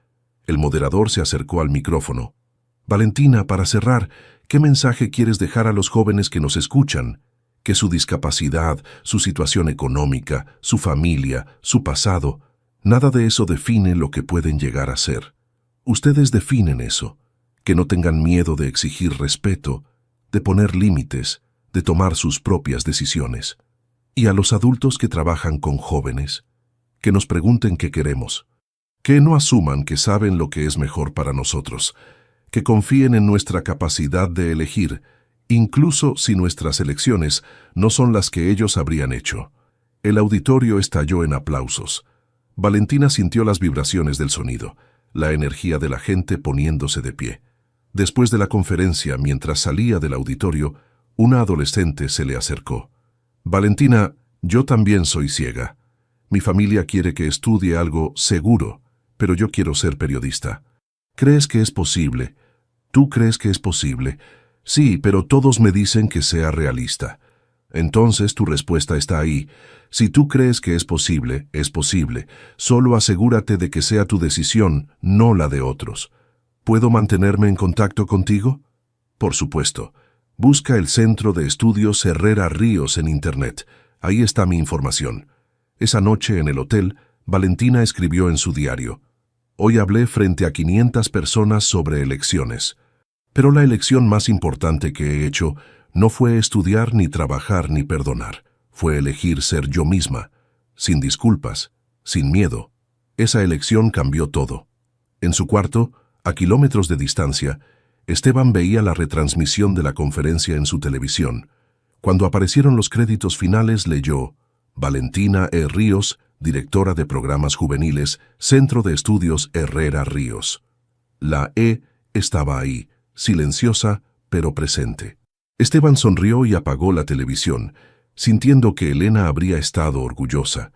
El moderador se acercó al micrófono. Valentina, para cerrar, ¿qué mensaje quieres dejar a los jóvenes que nos escuchan? Que su discapacidad, su situación económica, su familia, su pasado, nada de eso define lo que pueden llegar a ser. Ustedes definen eso. Que no tengan miedo de exigir respeto, de poner límites, de tomar sus propias decisiones. Y a los adultos que trabajan con jóvenes, que nos pregunten qué queremos. Que no asuman que saben lo que es mejor para nosotros. Que confíen en nuestra capacidad de elegir, incluso si nuestras elecciones no son las que ellos habrían hecho. El auditorio estalló en aplausos. Valentina sintió las vibraciones del sonido, la energía de la gente poniéndose de pie. Después de la conferencia, mientras salía del auditorio, una adolescente se le acercó. Valentina, yo también soy ciega. Mi familia quiere que estudie algo seguro, pero yo quiero ser periodista. ¿Crees que es posible? ¿Tú crees que es posible? Sí, pero todos me dicen que sea realista. Entonces tu respuesta está ahí. Si tú crees que es posible, es posible. Solo asegúrate de que sea tu decisión, no la de otros. ¿Puedo mantenerme en contacto contigo? Por supuesto. Busca el Centro de Estudios Herrera Ríos en Internet. Ahí está mi información. Esa noche en el hotel, Valentina escribió en su diario: Hoy hablé frente a 500 personas sobre elecciones. Pero la elección más importante que he hecho no fue estudiar, ni trabajar, ni perdonar. Fue elegir ser yo misma, sin disculpas, sin miedo. Esa elección cambió todo. En su cuarto, a kilómetros de distancia, Esteban veía la retransmisión de la conferencia en su televisión. Cuando aparecieron los créditos finales, leyó: Valentina E. Ríos, directora de programas juveniles, Centro de Estudios Herrera Ríos. La E estaba ahí, silenciosa, pero presente. Esteban sonrió y apagó la televisión, sintiendo que Elena habría estado orgullosa.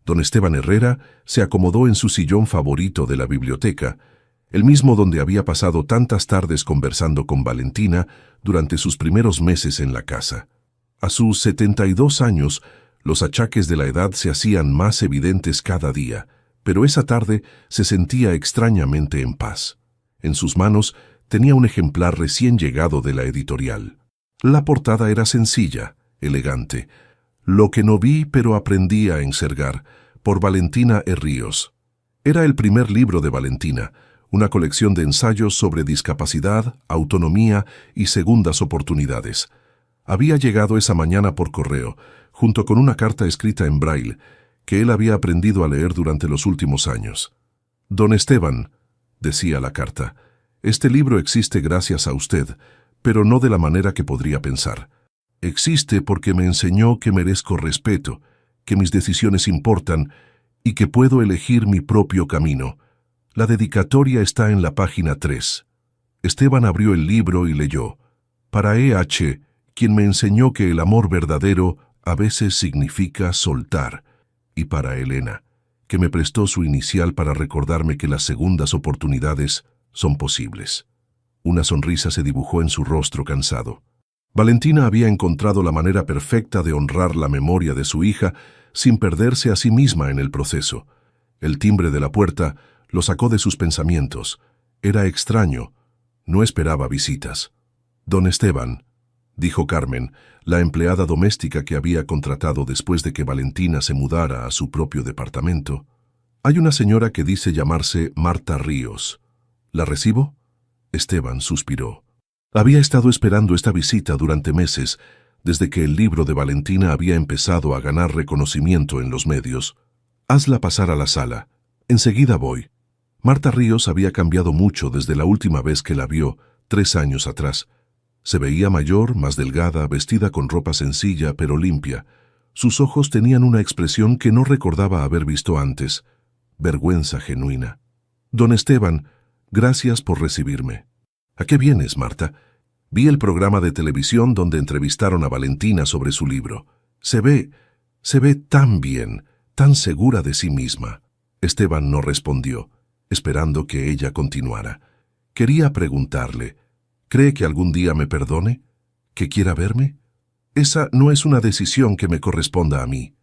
Don Esteban Herrera se acomodó en su sillón favorito de la biblioteca, el mismo donde había pasado tantas tardes conversando con Valentina durante sus primeros meses en la casa. A sus 72 años, los achaques de la edad se hacían más evidentes cada día, pero esa tarde se sentía extrañamente en paz. En sus manos tenía un ejemplar recién llegado de la editorial. La portada era sencilla, elegante. Lo que no vi pero aprendí a ensergar, por Valentina E. Ríos. Era el primer libro de Valentina, una colección de ensayos sobre discapacidad, autonomía y segundas oportunidades. Había llegado esa mañana por correo, junto con una carta escrita en braille, que él había aprendido a leer durante los últimos años. Don Esteban, decía la carta, este libro existe gracias a usted, pero no de la manera que podría pensar. Existe porque me enseñó que merezco respeto, que mis decisiones importan y que puedo elegir mi propio camino. La dedicatoria está en la página 3. Esteban abrió el libro y leyó: Para E.H., quien me enseñó que el amor verdadero a veces significa soltar, y para Elena, que me prestó su inicial para recordarme que las segundas oportunidades son posibles. Una sonrisa se dibujó en su rostro cansado. Valentina había encontrado la manera perfecta de honrar la memoria de su hija sin perderse a sí misma en el proceso. El timbre de la puerta lo sacó de sus pensamientos. Era extraño. No esperaba visitas. Don Esteban, dijo Carmen, la empleada doméstica que había contratado después de que Valentina se mudara a su propio departamento. Hay una señora que dice llamarse Marta Ríos. ¿La recibo? Esteban suspiró. Había estado esperando esta visita durante meses, desde que el libro de Valentina había empezado a ganar reconocimiento en los medios. Hazla pasar a la sala. Enseguida voy. Marta Ríos había cambiado mucho desde la última vez que la vio, 3 años atrás. Se veía mayor, más delgada, vestida con ropa sencilla pero limpia. Sus ojos tenían una expresión que no recordaba haber visto antes. Vergüenza genuina. Don Esteban, gracias por recibirme. ¿A qué vienes, Marta? Vi el programa de televisión donde entrevistaron a Valentina sobre su libro. Se ve tan bien, tan segura de sí misma. Esteban no respondió, esperando que ella continuara. Quería preguntarle, ¿cree que algún día me perdone? ¿Que quiera verme? Esa no es una decisión que me corresponda a mí.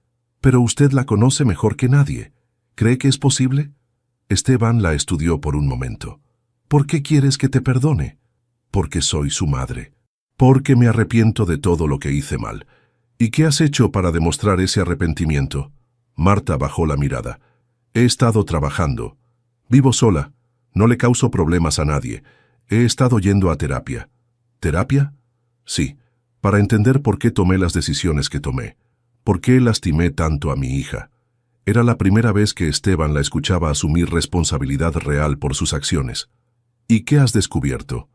Pero usted la conoce mejor que nadie. ¿Cree que es posible? Esteban la estudió por un momento. ¿Por qué quieres que te perdone? Porque soy su madre. Porque me arrepiento de todo lo que hice mal. ¿Y qué has hecho para demostrar ese arrepentimiento? Marta bajó la mirada. He estado trabajando. Vivo sola. No le causo problemas a nadie. He estado yendo a terapia. ¿Terapia? Sí, para entender por qué tomé las decisiones que tomé. ¿Por qué lastimé tanto a mi hija? Era la primera vez que Esteban la escuchaba asumir responsabilidad real por sus acciones. ¿Y qué has descubierto?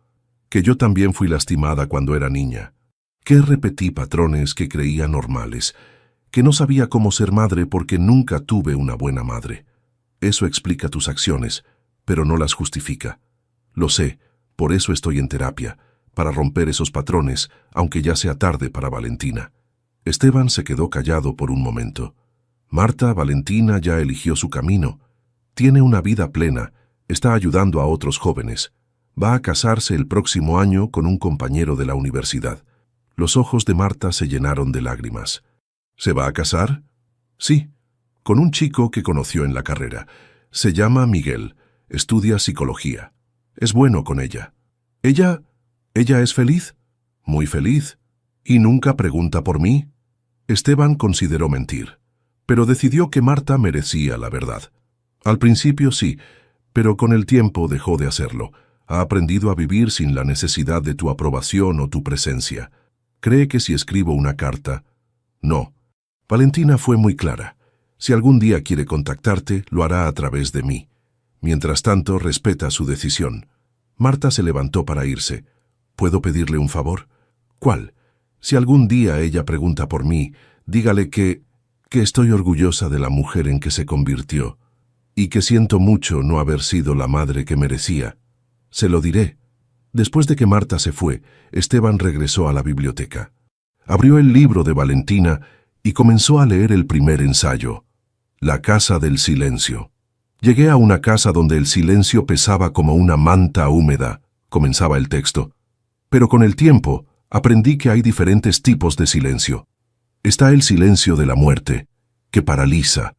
Que yo también fui lastimada cuando era niña. Que repetí patrones que creía normales. Que no sabía cómo ser madre porque nunca tuve una buena madre. Eso explica tus acciones, pero no las justifica. Lo sé, por eso estoy en terapia, para romper esos patrones, aunque ya sea tarde para Valentina. Esteban se quedó callado por un momento. Valentina ya eligió su camino. Tiene una vida plena, está ayudando a otros jóvenes. Va a casarse el próximo año con un compañero de la universidad. Los ojos de Marta se llenaron de lágrimas. ¿Se va a casar? Sí, con un chico que conoció en la carrera. Se llama Miguel, estudia psicología. Es bueno con ella. ¿Ella es feliz? Muy feliz. ¿Y nunca pregunta por mí? Esteban consideró mentir, pero decidió que Marta merecía la verdad. Al principio sí, pero con el tiempo dejó de hacerlo. Ha aprendido a vivir sin la necesidad de tu aprobación o tu presencia. Cree que si escribo una carta... No. Valentina fue muy clara. Si algún día quiere contactarte, lo hará a través de mí. Mientras tanto, respeta su decisión. Marta se levantó para irse. ¿Puedo pedirle un favor? ¿Cuál? Si algún día ella pregunta por mí, dígale que estoy orgullosa de la mujer en que se convirtió y que siento mucho no haber sido la madre que merecía. Se lo diré. Después de que Marta se fue, Esteban regresó a la biblioteca. Abrió el libro de Valentina y comenzó a leer el primer ensayo, La casa del silencio. Llegué a una casa donde el silencio pesaba como una manta húmeda, comenzaba el texto. Pero con el tiempo, aprendí que hay diferentes tipos de silencio. Está el silencio de la muerte, que paraliza,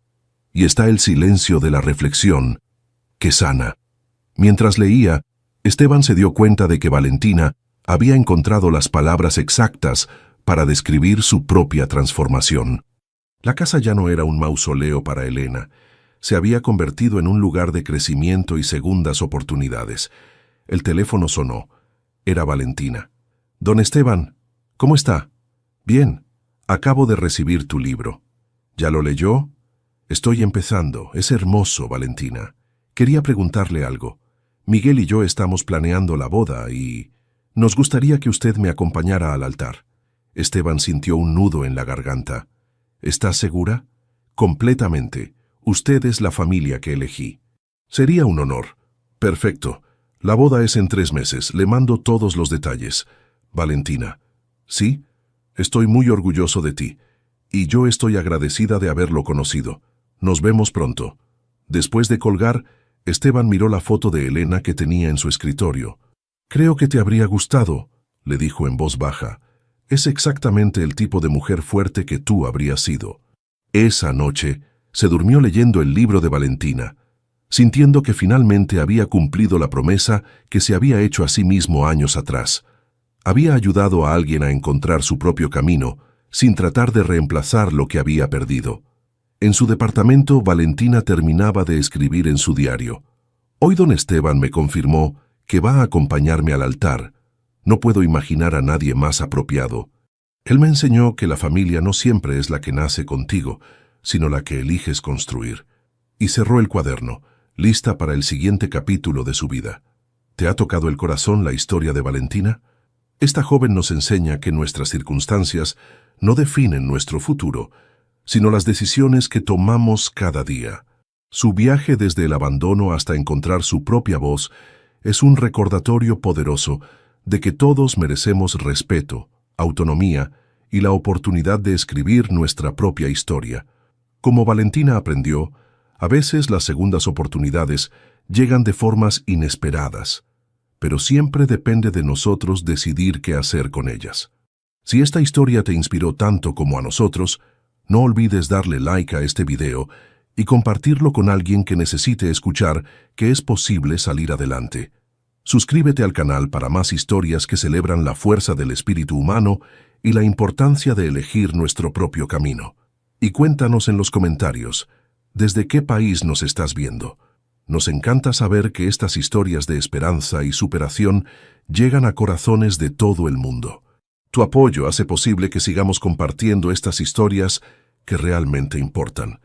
y está el silencio de la reflexión, que sana. Mientras leía, Esteban se dio cuenta de que Valentina había encontrado las palabras exactas para describir su propia transformación. La casa ya no era un mausoleo para Elena, se había convertido en un lugar de crecimiento y segundas oportunidades. El teléfono sonó. Era Valentina. «Don Esteban, ¿cómo está?» «Bien, acabo de recibir tu libro». «¿Ya lo leyó?» «Estoy empezando. Es hermoso, Valentina. Quería preguntarle algo. Miguel y yo estamos planeando la boda y nos gustaría que usted me acompañara al altar». Esteban sintió un nudo en la garganta. «¿Estás segura?» «Completamente. Usted es la familia que elegí». «Sería un honor». «Perfecto. La boda es en 3 meses. Le mando todos los detalles». «Valentina». «¿Sí? Estoy muy orgulloso de ti. Y yo estoy agradecida de haberlo conocido. Nos vemos pronto». Después de colgar, Esteban miró la foto de Elena que tenía en su escritorio. «Creo que te habría gustado», le dijo en voz baja. «Es exactamente el tipo de mujer fuerte que tú habrías sido». Esa noche, se durmió leyendo el libro de Valentina, sintiendo que finalmente había cumplido la promesa que se había hecho a sí mismo años atrás. Había ayudado a alguien a encontrar su propio camino, sin tratar de reemplazar lo que había perdido. En su departamento, Valentina terminaba de escribir en su diario. «Hoy don Esteban me confirmó que va a acompañarme al altar. No puedo imaginar a nadie más apropiado. Él me enseñó que la familia no siempre es la que nace contigo, sino la que eliges construir». Y cerró el cuaderno, lista para el siguiente capítulo de su vida. ¿Te ha tocado el corazón la historia de Valentina? Esta joven nos enseña que nuestras circunstancias no definen nuestro futuro, sino las decisiones que tomamos cada día. Su viaje desde el abandono hasta encontrar su propia voz es un recordatorio poderoso de que todos merecemos respeto, autonomía y la oportunidad de escribir nuestra propia historia. Como Valentina aprendió, a veces las segundas oportunidades llegan de formas inesperadas, pero siempre depende de nosotros decidir qué hacer con ellas. Si esta historia te inspiró tanto como a nosotros, no olvides darle like a este video y compartirlo con alguien que necesite escuchar que es posible salir adelante. Suscríbete al canal para más historias que celebran la fuerza del espíritu humano y la importancia de elegir nuestro propio camino. Y cuéntanos en los comentarios, ¿desde qué país nos estás viendo? Nos encanta saber que estas historias de esperanza y superación llegan a corazones de todo el mundo. Tu apoyo hace posible que sigamos compartiendo estas historias que realmente importan.